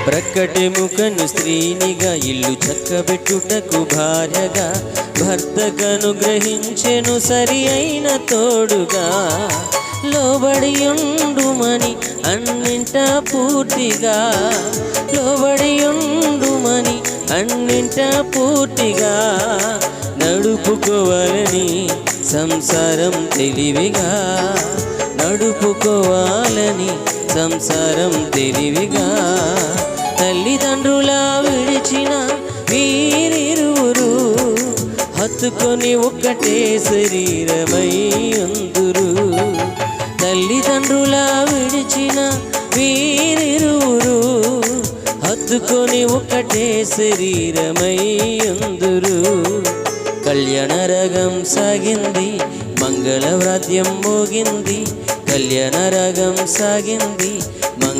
ప్రక్కటెముకను స్త్రీనిగా ఇల్లు చక్కబెట్టుటకు భార్యగా భర్తకనుగ్రహించెను సరి అయిన తోడుగా. లోబడియుండుమని అన్నింట పూర్తిగా, లోబడియుండుమని అన్నింట పూర్తిగా నడుపుకోవాలని సంసారం తెలివిగా, నడుపుకోవాలని సంసారం తెలివిగా. తల్లిదండ్రుల విడిచిన వీరిరువురు హత్తుకొని ఒక్కటే శరీరమై ఉందురు. తల్లిదండ్రుల విడిచిన వీరిరువురు హత్తుకొని ఒక్కటే శరీరమై ఉందురు. కళ్యాణ రాగం సాగింది, మంగళవాద్యం మోగింది, కళ్యాణ రాగం సాగింది,